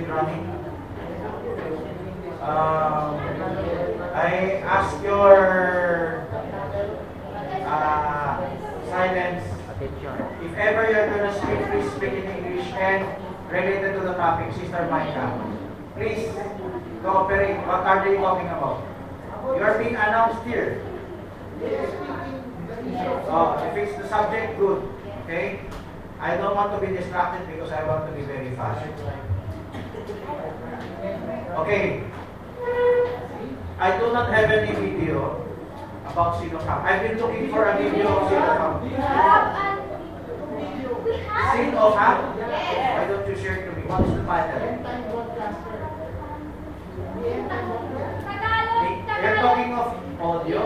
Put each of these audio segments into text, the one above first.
it running? I ask your silence. If ever you're going to speak, please speak in English and related to the topic, Sister Micah. Please cooperate. What are they talking about? You are being announced here. If it's the subject, good. Okay? I don't want to be distracted because I want to be very fast. Okay. I do not have any video about Sino Ham. I've been looking for a video of Sino Ham. Sino Ham? Why don't you share it to me? What's the title? You're talking of audio?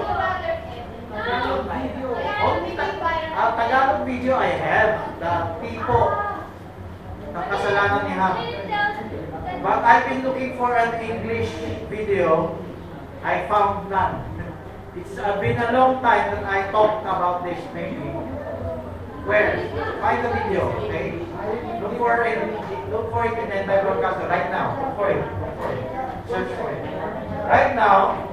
Tagalog video I have. The tipo ng kasalanan ni Ham. But I've been looking for an English video. I found none. It's been a long time that I talked about this maybe. Where? Find the video, okay? Look for it in endtimebroadcaster right now. Look for it. Search for it. Right now,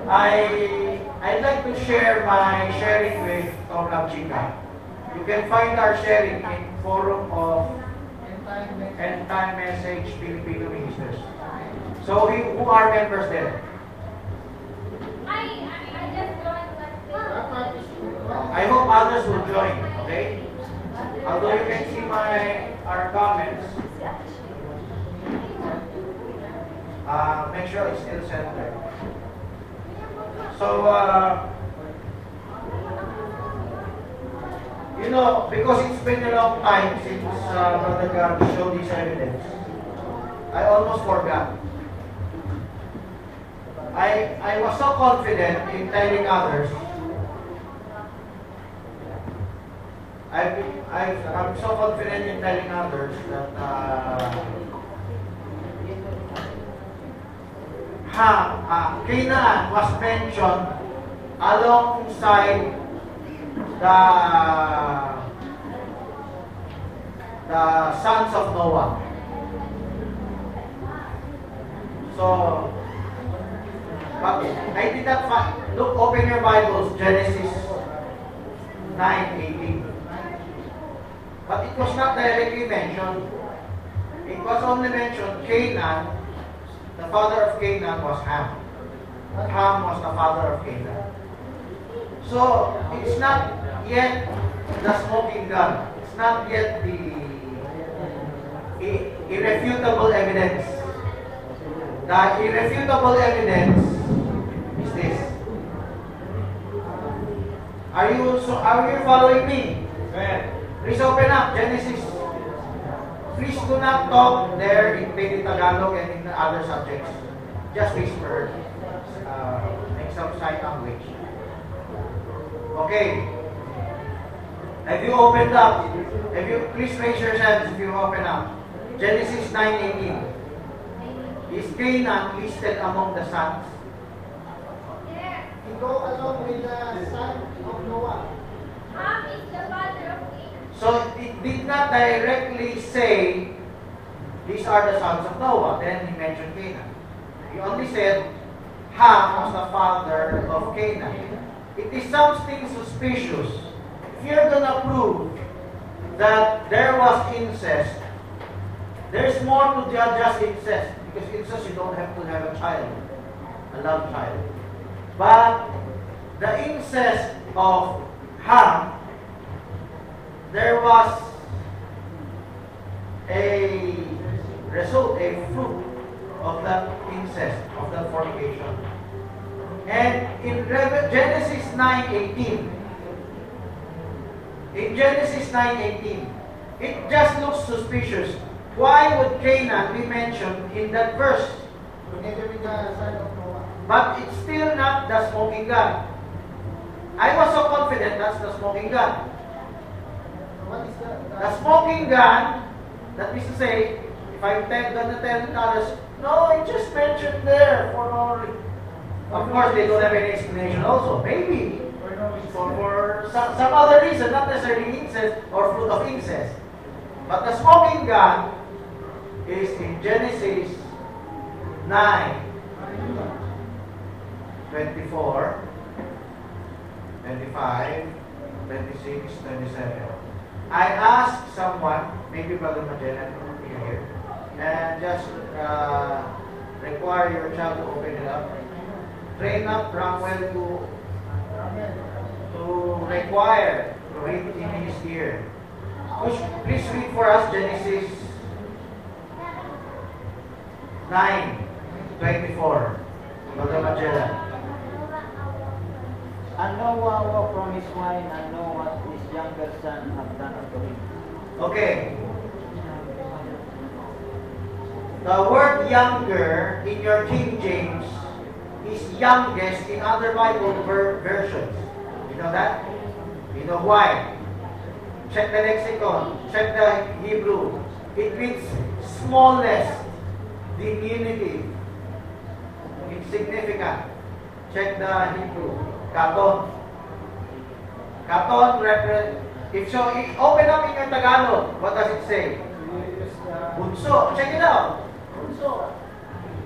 I'd like to share my sharing with Tom Chica. You can find our sharing in forum of Endtime Message Filipino Ministers. So who are members there? I just joined. I hope others will join, okay? Although you can see our comments, make sure it's still centered. So, you know, because it's been a long time since Brother God showed this evidence, I almost forgot. I was so confident in telling others. I'm so confident in telling others that Canaan was mentioned alongside the sons of Noah. So, but I did not find. Look, open your Bibles, Genesis 9:18. But it was not directly mentioned. It was only mentioned Canaan. The father of Canaan was Ham. Ham was the father of Canaan. So, it's not yet the smoking gun. It's not yet the irrefutable evidence. The irrefutable evidence is this. Are you following me? Please open up Genesis. Please do not talk there in maybe Tagalog and in other subjects. Just whisper. Make some sign language. Okay. Have you opened up? Please raise your hands if you open up. Genesis 9:18. Is Canaan listed among the sons? He go along with the son of Noah. Ham is the father of Canaan. So it did not directly say these are the sons of Noah. Then he mentioned Canaan. He only said Ham was the father of Canaan. It is something suspicious. If you're going to prove that there was incest, there's more to just incest. Because incest, you don't have to have a child, a love child. But the incest of Ham, there was a result, a fruit of that incest, of that fornication. And in Genesis 9:18, it just looks suspicious. Why would Canaan be mentioned in that verse? Together with the son of Noah. But it's still not the smoking gun. I was so confident that's the smoking gun. What is The smoking gun, that is to say, if I'm gonna tell others, no, it just mentioned there for no reason. Of course, they don't have any explanation also. Maybe for some other reason, not necessarily incest or fruit of incest. But the smoking gun is in Genesis 9, 24, 25, 26, 27. I asked someone, maybe Brother Magellan here, and just require your child to open it up. Train up Ramwell to require to read in his ear. Please read for us Genesis 9:24. Brother Magellan. And Noah walked from his wine and know what his younger son had done unto him. Okay. The word younger in your King James is youngest in other Bible versions. You know that? You know why? Check the lexicon. Check the Hebrew. It means smallest, diminutive, insignificant. Check the Hebrew. Katon. Katon represents. If so, open up in your Tagalog. What does it say? Bunso. Check it out. Bunso.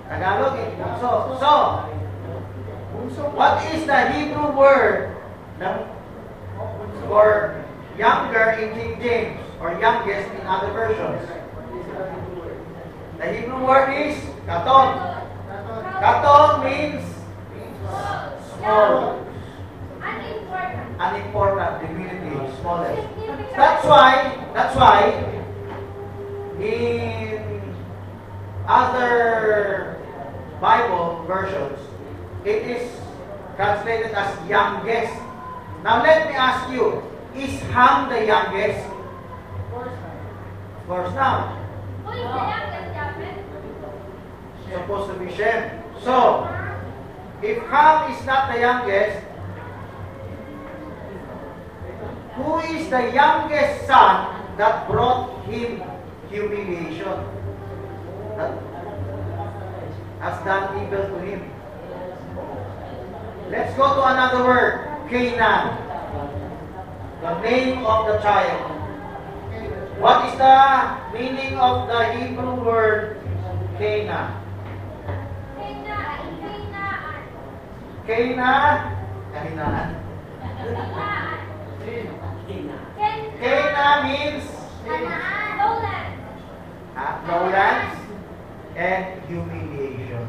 Tagalog is bunso. So, what is the Hebrew word for younger in King James or youngest in other versions? The Hebrew word is katon. Katon means small, unimportant, diminutive, smallest. That's why in other Bible versions it is translated as youngest. Now let me ask you, is Ham the youngest? Of course not. Who is the youngest, Japhet? Supposed to be Shem. So, if Ham is not the youngest, who is the youngest son that brought him humiliation? That has done evil to him. Let's go to another word, Canaan. The name of the child. What is the meaning of the Hebrew word Canaan? Canaan. Canaan means lowlands and humiliation.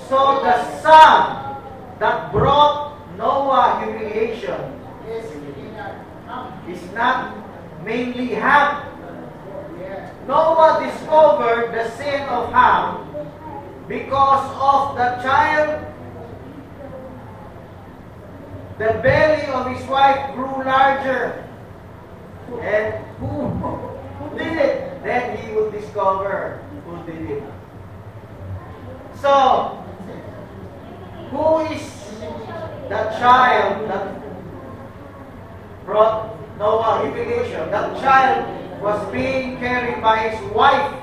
So the son that brought Noah humiliation is not mainly Ham. Noah discovered the sin of Ham because of the child. The belly of his wife grew larger. And who did it? Then he will discover who did it. So, who is the child that brought Noah humiliation? That child was being carried by his wife.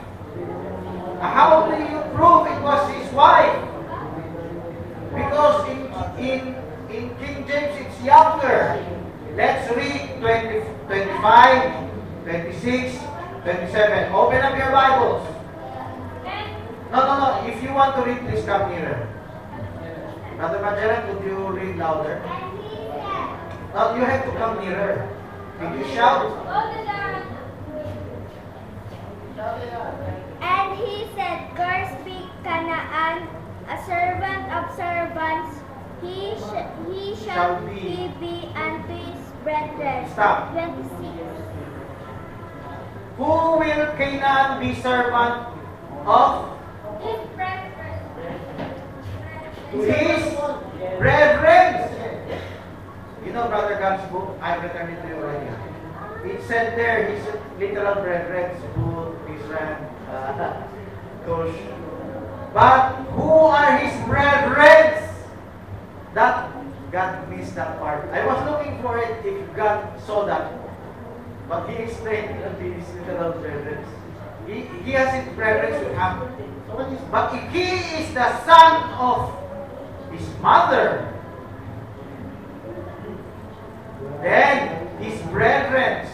How do you prove it was his wife? Because in King James it's younger. Let's read 20, 25, 26, 27. Open up your Bibles. No. If you want to read, please come nearer. Brother Magellan, could you read louder? No, you have to come nearer. Did you shout? And he said, Curse be Canaan, a servant of servants, he shall be unto his brethren. Stop. 26. Who will Canaan be servant of? His brethren. To his brethren. You know Brother God's book? I returned it to you already. It said there, his literal brethren, Booth, Israel, Cush. But who are his brethren? That God missed that part. I was looking for it if God saw that. But he explained it to his literal brethren. He has his brethren with him. But if he is the son of his mother, then his brethren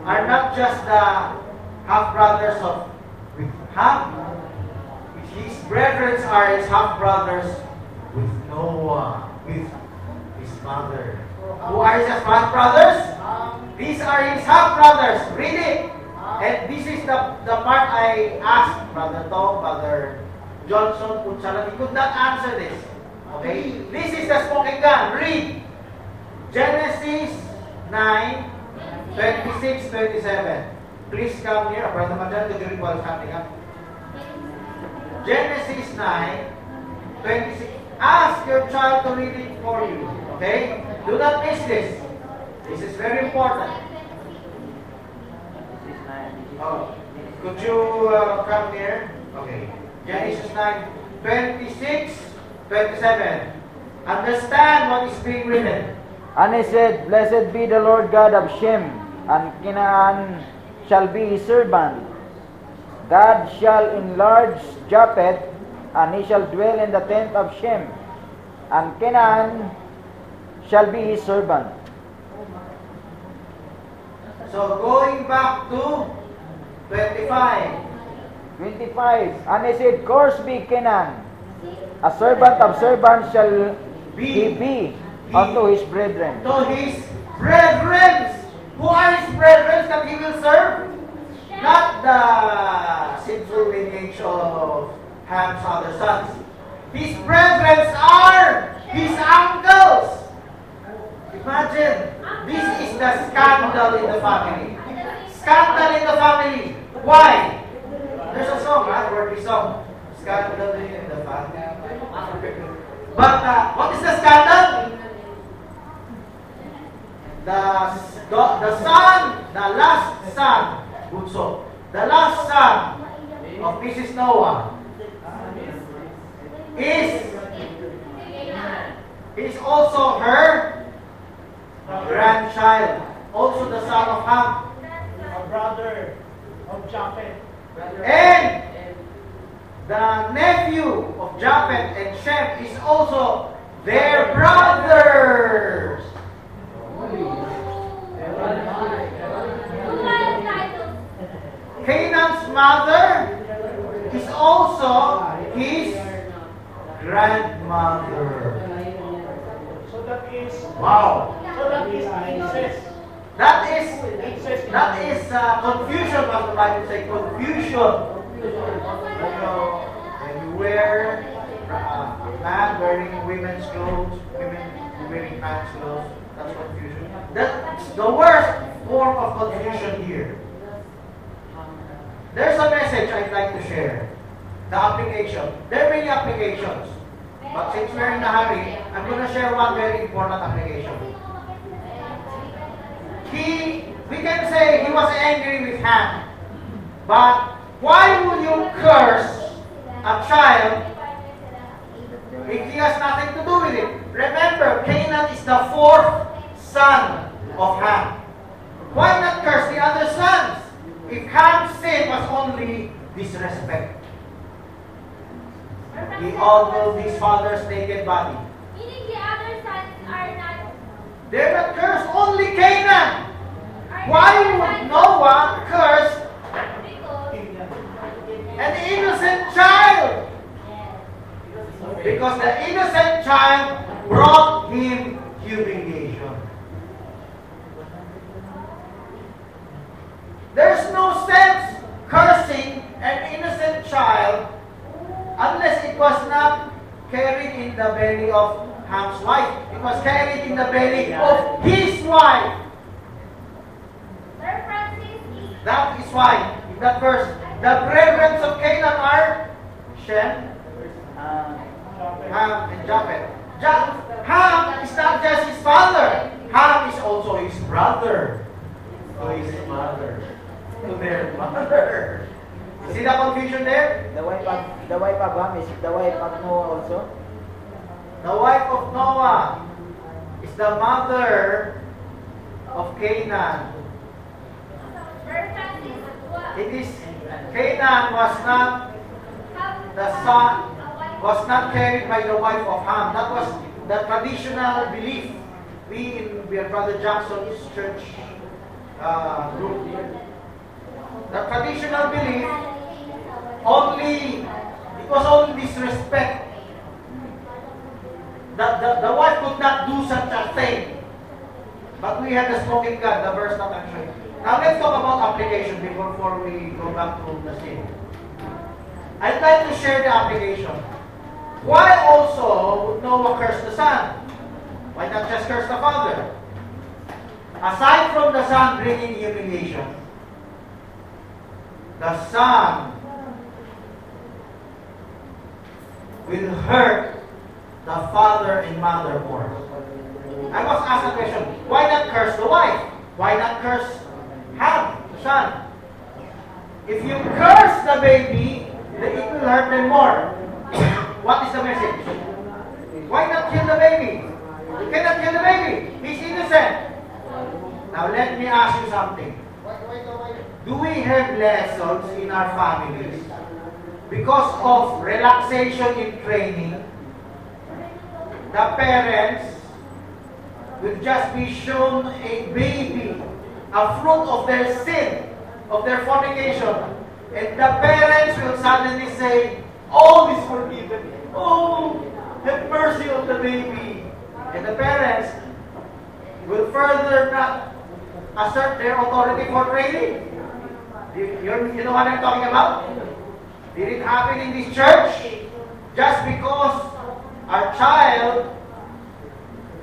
are not just the half-brothers of Ham. His brethren are his half-brothers with Noah, with his mother. Who are his half-brothers? These are his half-brothers. Read it. And this is the part I asked Brother Tom, Brother Johnson, Punsalan. He could not answer this. Okay? This is the smoking gun. Read. Genesis 9, 26, 27. Please come here. Brother Madan, could you read while standing up? Genesis 9, 26. Ask your child to read it for you. Okay? Do not miss this. This is very important. Oh, could you come here? Okay. Genesis 9, 26, 27. Understand what is being written. And he said, Blessed be the Lord God of Shem, and Canaan shall be his servant. God shall enlarge Japheth, and he shall dwell in the tent of Shem, and Canaan shall be his servant. So going back to 25. 25. And he said, Curse be Canaan, a servant of servants shall he be unto his brethren. To his brethren. Who are his brethren that he will serve? Not the sinful lineage of Ham's other sons. His brethren are his uncles. Imagine, this is the scandal in the family. Scandal in the family. Why? There's a song, worldly song. Scandal in the family. But what is the scandal? The son, the last son, Bunso, the last son of Mrs. Noah is also her grandchild, also the son of Ham, A brother of Japheth. and the nephew of Japheth and Shem is also their brothers. Canaan's mother is also his grandmother. So that is Wow. so that is incest. That is confusion, as the Bible says, confusion. When you wear a man wearing women's clothes, women wearing man's clothes, that's confusion. That's the worst form of confusion here. There's a message I'd like to share. The application. There are many applications. But since we're in a hurry, I'm going to share one very important application. We can say he was angry with Ham. But why would you curse a child if he has nothing to do with it? Remember, Canaan is the fourth son of Ham. Why not curse the other sons? If Ham's sin was only disrespect. He ogled his father's naked body. Meaning the other sons are not. They're not cursed, only Canaan. Why would Noah curse an innocent child? Because the innocent child brought him humiliation. There's no sense cursing an innocent child unless it was not carried in the belly of Ham's wife. It was carried in the belly of his wife. That is why, in that verse, the brethren of Canaan are Shem, Ham, and Japheth. Ham is not just his father. Ham is also his brother to his mother, to their mother. You see the confusion there? The wife of Ham is the wife of Noah also. The wife of Noah is the mother of Canaan. It is Canaan was not the son, was not carried by the wife of Ham. That was the traditional belief. We in Brother Jackson's church group. The traditional belief it was only disrespect. The wife could not do such a thing. But we have the spoken God, the verse that I'm showing. Now let's talk about application before we go back to the sin. I'd like to share the application. Why also would Noah curse the son? Why not just curse the father? Aside from the son bringing humiliation, the son will hurt the father and mother more. I was asked a question, why not curse the wife? Why not curse Ham, the son? If you curse the baby, then it will hurt them more. What is the message? Why not kill the baby? You cannot kill the baby. He's innocent. Now let me ask you something. Do we have lessons in our families because of relaxation in training? The parents will just be shown a baby, a fruit of their sin, of their fornication, and the parents will suddenly say, all is forgiven. Oh, have mercy on the baby. And the parents will further not assert their authority for training. You know what I'm talking about? Did it happen in this church? Just because our child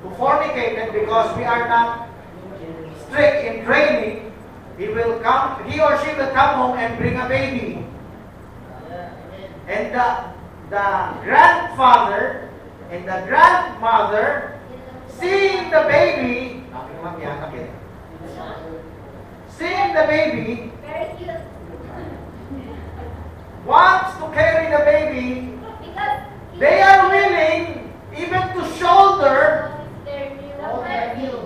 who fornicated, because we are not strict in training, he or she will come home and bring a baby. And the grandfather and the grandmother, seeing the baby, Very cute. wants to carry the baby, Because they are willing even to shoulder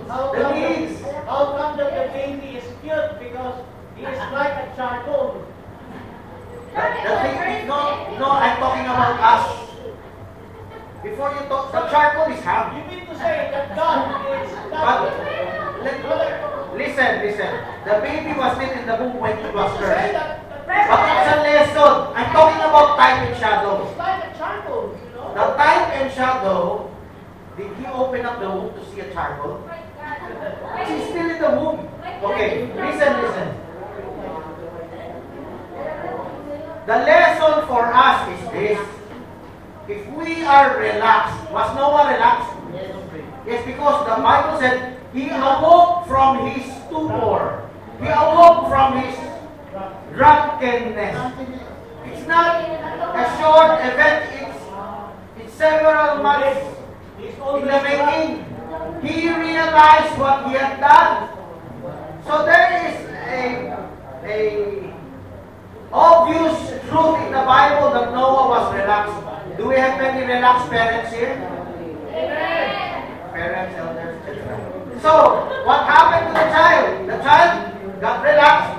How the come, needs. how come that the baby is cute? Because he is like a charcoal. The thing, no, I'm talking about us. Before you talk, the charcoal is ham. You mean to say that God is But Brother, listen. The baby was still in the womb when it was to say cursed. that But it's a lesson. I'm talking about time and shadow. it's like a charcoal, you know? The time and shadow, did he open up the womb to see a charcoal? She's still in the womb. Okay, listen. The lesson for us is this. If we are relaxed, was Noah relaxed? Yes, because the Bible said he awoke from his stupor. He awoke from his drunkenness. It's not a short event, it's several months He's in always the making. He realized what he had done. So there is a obvious truth in the Bible that Noah was relaxed. Do we have many relaxed parents here? Parents, elders, etc. So, what happened to the child? The child got relaxed,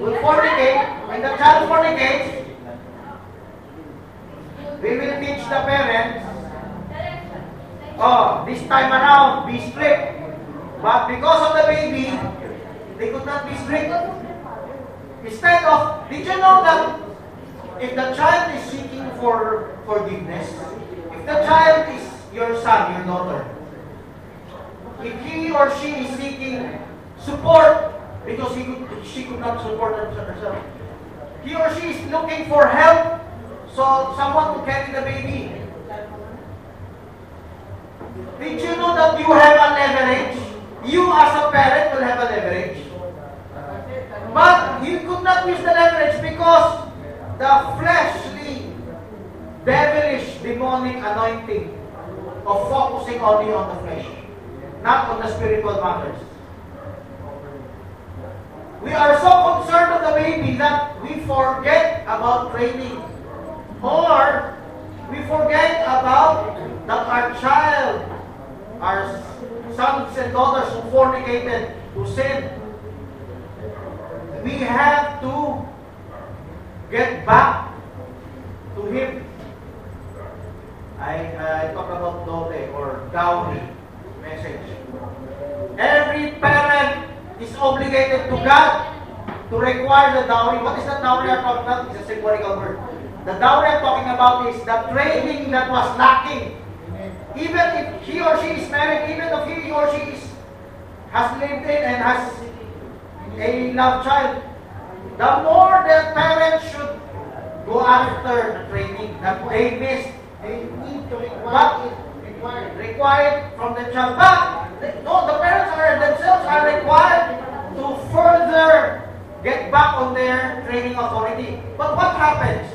will fornicate. When the child fornicates, we will teach the parents, oh, this time around, be strict. But because of the baby, they could not be strict. Instead of, did you know that if the child is seeking for forgiveness, if the child is your son, your daughter, if he or she is seeking support because she could not support herself, he or she is looking for help, so someone to carry the baby. Did you know that you have a leverage? You as a parent will have a leverage. But you could not use the leverage because the fleshly, devilish, demonic anointing of focusing only on the flesh, not on the spiritual matters. We are so concerned with the baby that we forget about training. Or we forget about that our child, our sons and daughters who fornicated, who sinned. We have to get back to him. I talk about dote or dowry message. Every parent is obligated to God to require the dowry. What is the dowry I'm talking about? It's a symbolical word. The dowry I'm talking about is the training that was lacking. Even if he or she is married, even if he or she has lived in and has a love child, the more the parents should go after the training that they missed. They need to But required from the child. But the parents themselves are required to further get back on their training authority. But what happens?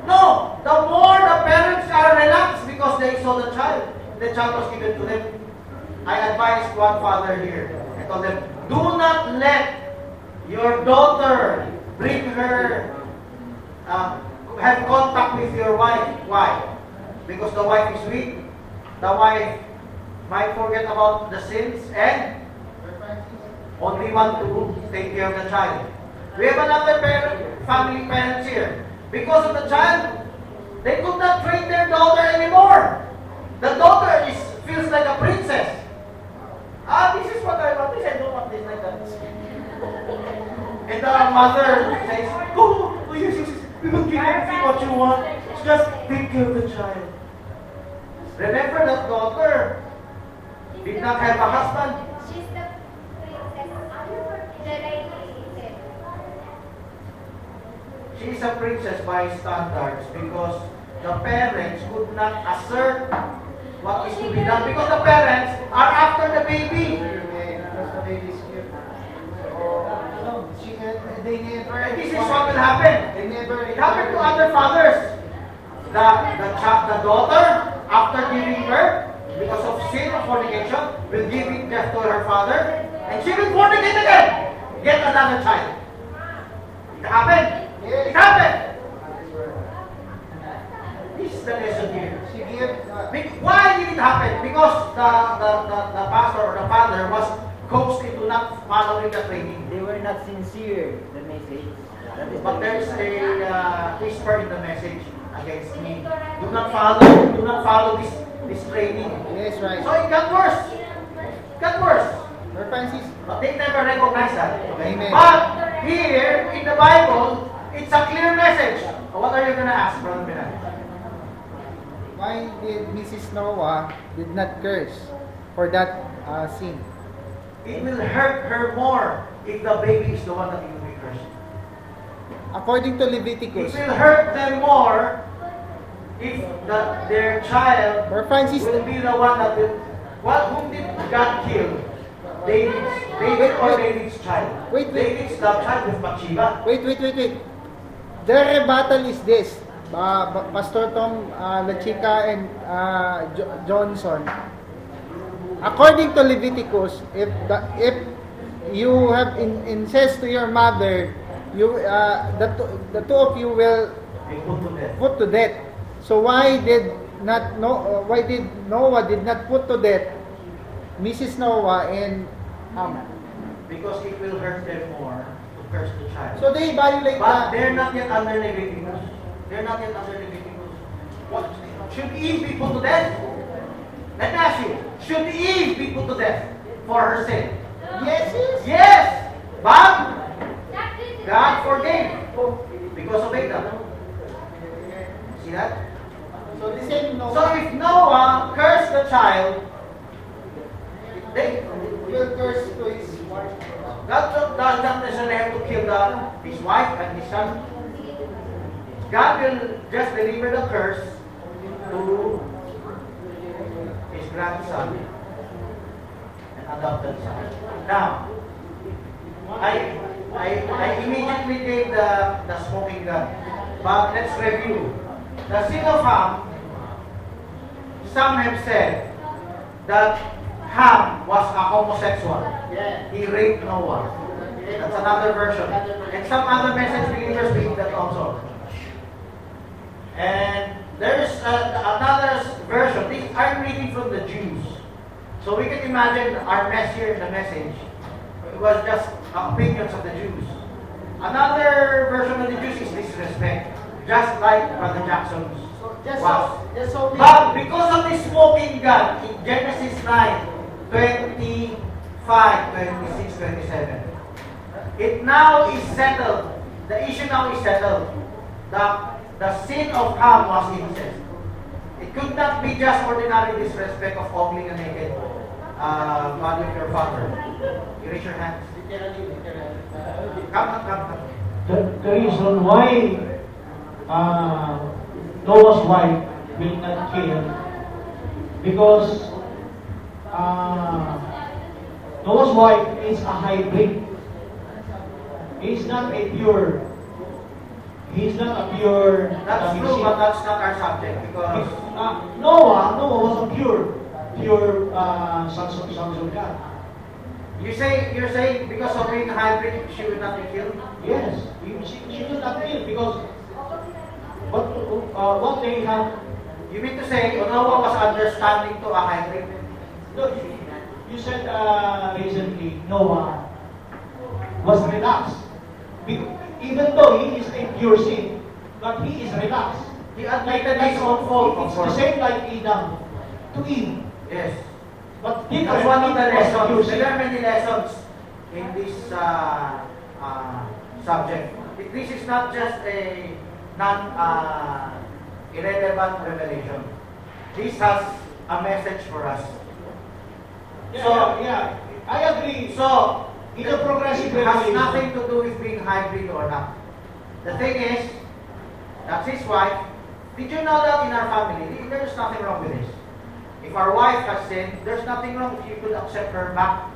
No, the more the parents are relaxed because they saw the child was given to them. I advised one father here. I told them, do not let your daughter bring her, have contact with your wife. Why? Because the wife is weak. The wife might forget about the sins and only want to take care of the child. We have another family parents here. Because of the child, they could not train their daughter anymore. The daughter feels like a princess. This is what I want. This I don't want this like that. And the mother says, oh yes, we will give everything what you want. Just take care of the child. Remember that daughter did not have a husband. She's the princess. The lady said. She is a princess by standards because the parents could not assert what is to be done because the parents are after the baby. Because the baby is cute. They never. And this is what will happen. They never. It happened to other fathers. The daughter, after giving birth, because of sin of fornication, will give it just to her father, and she will fornicate again. Get another child. It happened. Yes. It happened. This is the lesson here. She gave. Why did it happen? Because the pastor or the father was coaxed into not following the training. They were not sincere, the message. That is But the there's reason. a whisper in the message against me. Do not follow this training. Yes, right. So it got worse. It got worse. Sir Francis. But they never recognize that. Okay? Amen. But here in the Bible, it's a clear message. What are you going to ask, Brother Minan? Why did Mrs. Noah did not curse for that sin? It will hurt her more if the baby is the one that will be cursed. According to It Leviticus, will hurt them more if their child Sir Francis, will be the one that will. Whom did God kill? David or David's child? Wait. David's love child with Bathsheba. wait. The rebuttal is this. Pastor Tom Lachica and Johnson. According to Leviticus, if you have incest to your mother, the two of you will They put to death. put to death. So why did Noah did not put to death Mrs. Noah and Ham? Because it will hurt them more to curse the child. So they violate But the. they're not yet under Leviticus. They're not yet under Leviticus. What? Should Eve be put to death? Let me ask you. Should Eve be put to death for her sin? Yes. Yes! But God forgave because of Adam. See that? So the same So Noah if Noah cursed the child, they, will curse to his wife. God does not necessarily have to kill his wife and his son. God will just deliver the curse to his grandson and adopted son. Now, I immediately gave the smoking gun. But let's review. The sin of Ham, some have said that Ham was a homosexual. He raped Noah. That's another version. And some other message believers believe that also. And there's another version. I'm reading from the Jews. So we can imagine our mess here in the message. It was just opinions of the Jews. Another version of the Jews is disrespect. Just like Brother Jackson's was. But because of the smoking gun in Genesis 9, 25, 26, 27, It now is settled. The issue now is settled. The sin of Ham was incest. It could not be just ordinary disrespect of ogling a naked body of your father. You raise your hands. Come. The reason why Noah's wife will not kill, because Noah's wife is a hybrid. He's not a pure. That's true, but that's not our subject because Noah was a pure sons of God. you're saying because of being hybrid, she will not be killed. Yes, she will not kill because what they have. You mean to say Noah was understanding to a hybrid? Look, you said recently Noah was relaxed. Even though he is a pure sin, but he is relaxed. He admitted his own fault. It's the same like Adam to Eve. Yes. But That's one of the lessons. sin. There are many lessons in this subject. This is not just a irrelevant revelation. This has a message for us. Yeah, I agree. So, It's a progressive it has revelation. nothing to do with being hybrid or not. The thing is, that's his wife. Did you know that in our family, there's nothing wrong with this? If our wife has sinned, there's nothing wrong if you could accept her back.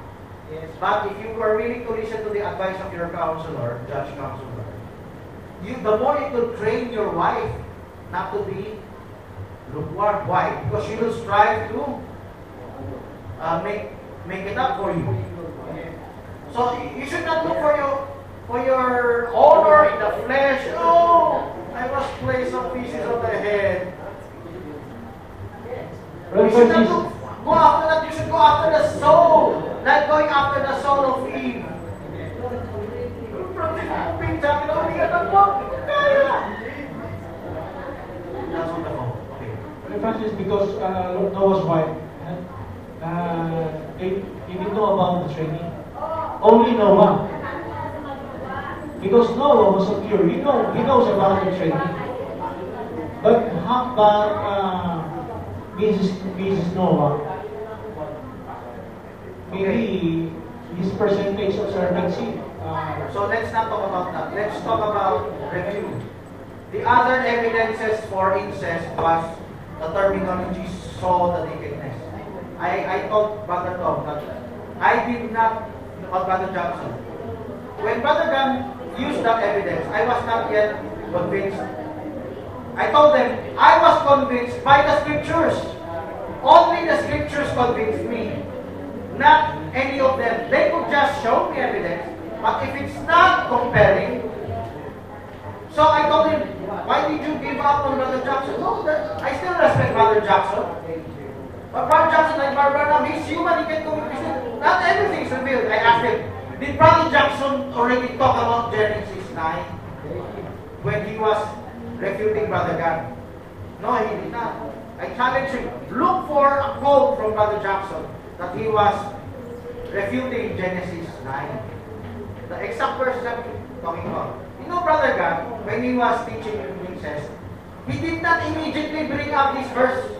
Yes. But if you were willing to listen to the advice of your counselor, judge counselor, the more you could train your wife not to be lukewarm. Why? Because she will strive to make it up for you. So you should not look for your honor in the flesh. Oh, I must play some pieces of the head. You should not go after that. You should go after the soul, like going after the soul of Eve. That's wonderful. Okay. Francis, because Noah's wife, they didn't know about the training. Only Noah. Because Noah was so pure, he knows about the training. But how about Mrs. Noah? Maybe his percentage of servancy. So let's not talk about that. Let's talk about review. The other evidences for incest was the terminology saw the nakedness. I told Brother Tom that I did not, or Brother Johnson. When Brother Gam used that evidence, I was not yet convinced. I told them, I was convinced by the scriptures. Only the scriptures convinced me. Not any of them. They could just show me evidence, but if it's not compelling, so I told him, why did you give up on Brother Jackson? No, I still respect Brother Jackson. But Brother Jackson, like Brother Branham, he's human, he can commit sin. Not everything is revealed. I asked him, did Brother Jackson already talk about Genesis 9 when he was refuting Brother God? No, he did not. I challenge him, look for a quote from Brother Jackson that he was refuting Genesis 9. The exact verses I'm talking about. You know, Brother God, when he was teaching incest, he did not immediately bring up this verse.